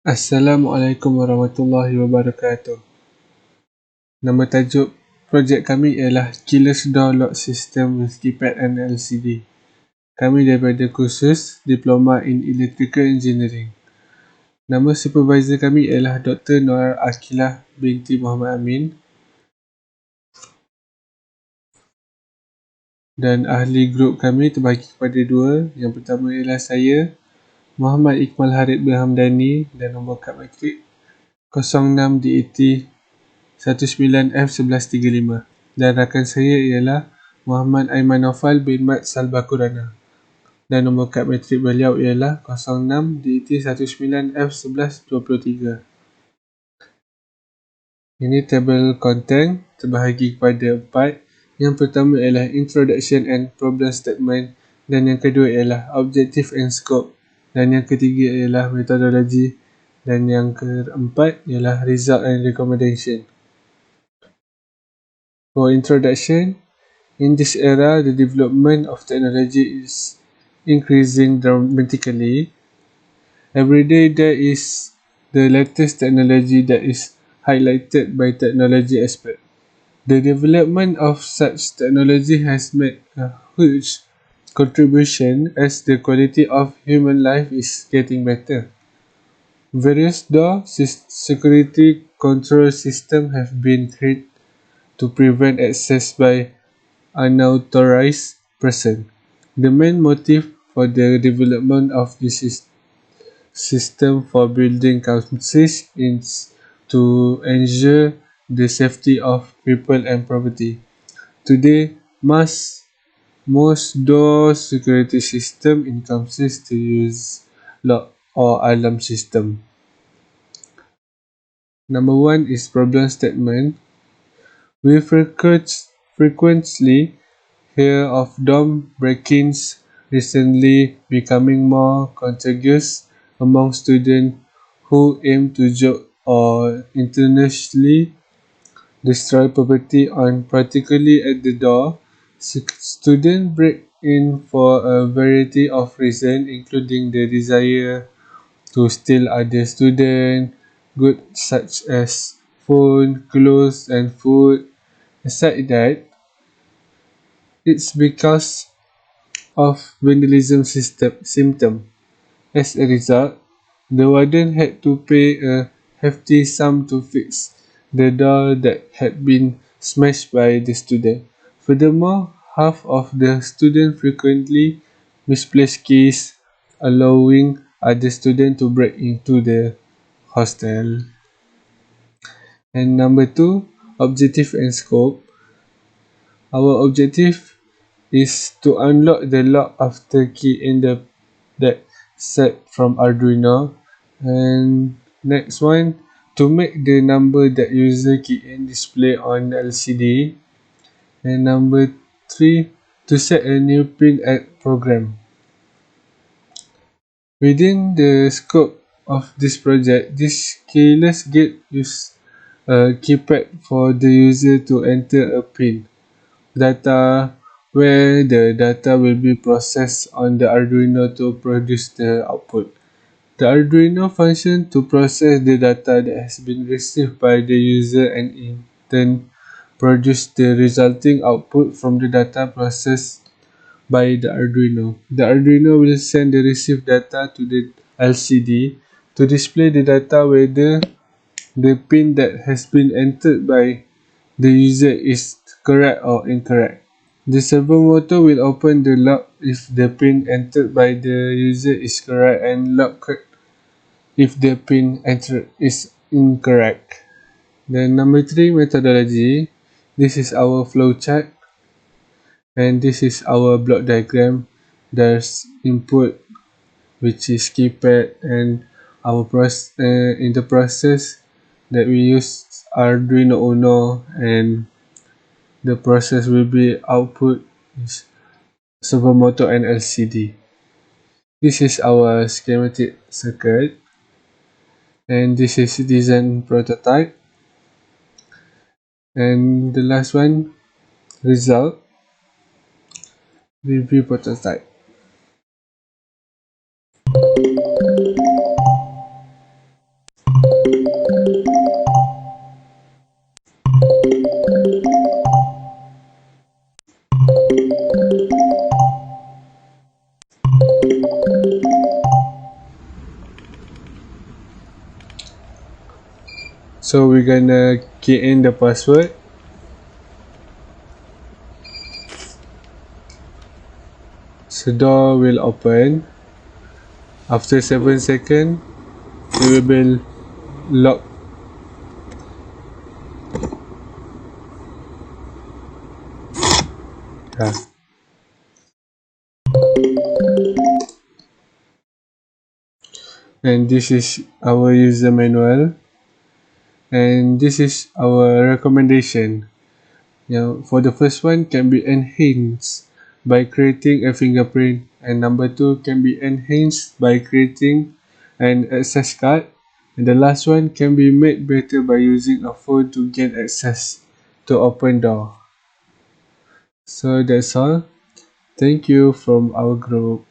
Assalamualaikum warahmatullahi wabarakatuh. Nama tajuk projek kami ialah Keyless Door Lock System with Keypad and LCD. Kami daripada kursus Diploma in Electrical Engineering. Nama supervisor kami ialah Dr. Nur Akilah binti Muhammad Amin. Dan ahli grup kami terbahagi kepada dua. Yang pertama ialah saya, Muhammad Ikmal Harith bin Hamdani, dan nombor kad matrik 06 DET 19F1135. Dan rakan saya ialah Muhammad Aiman Naufal bin Mat Salbakurana. Dan nombor kad matrik beliau ialah 06 DET 19F1123. Ini tabel content terbahagi kepada 4. Yang pertama ialah Introduction and Problem Statement, dan yang kedua ialah Objective and Scope, dan yang ketiga ialah Methodology, dan yang keempat ialah Result and Recommendation. For introduction, in this era, the development of technology is increasing dramatically. Every day there is the latest technology that is highlighted by technology expert. The development of such technology has made a huge contribution as the quality of human life is getting better. Various door security control systems have been created to prevent access by unauthorized person. The main motive for the development of this system for building councils is to ensure the safety of people and property. Today, most door security system in councils to use lock or alarm system. Number 1 is problem statement. We frequently hear of dorm break-ins recently becoming more contagious among students who aim to joke or intentionally destroy property on particularly at the door. Students break in for a variety of reasons, including the desire to steal other students' goods such as phone, clothes, and food. Aside that, it's because of vandalism symptom. As a result, the warden had to pay a hefty sum to fix the door that had been smashed by the student. Furthermore, half of the students frequently misplaced keys, allowing other students to break into the hostel. And number 2, objective and scope. Our objective is to unlock the lock after key in that set from Arduino. And next one, to make the number that user key in display on LCD. And number 3, to set a new pin at program. Within the scope of this project, this keyless gate uses a keypad for the user to enter a pin data, where the data will be processed on the Arduino to produce the output. The Arduino function to process the data that has been received by the user and in turn produce the resulting output from the data processed by the Arduino. The Arduino will send the received data to the LCD to display the data whether the pin that has been entered by the user is correct or incorrect. The servo motor will open the lock if the pin entered by the user is correct and locked if the pin entered is incorrect. Then number 3, methodology. This is our flowchart, and this is our block diagram. There's input, which is keypad, and our in the process that we use Arduino Uno, and the process will be output is servo motor and LCD. This is our schematic circuit, and this is design prototype, and the last one, result, review prototype. So we're gonna key in the password. So door will open. After 7 seconds, it will be locked. Yeah. And this is our user manual, and this is our recommendation. For the first one can be enhanced by creating a fingerprint, and number two can be enhanced by creating an access card, and the last one can be made better by using a phone to gain access to open door. So that's all. Thank you from our group.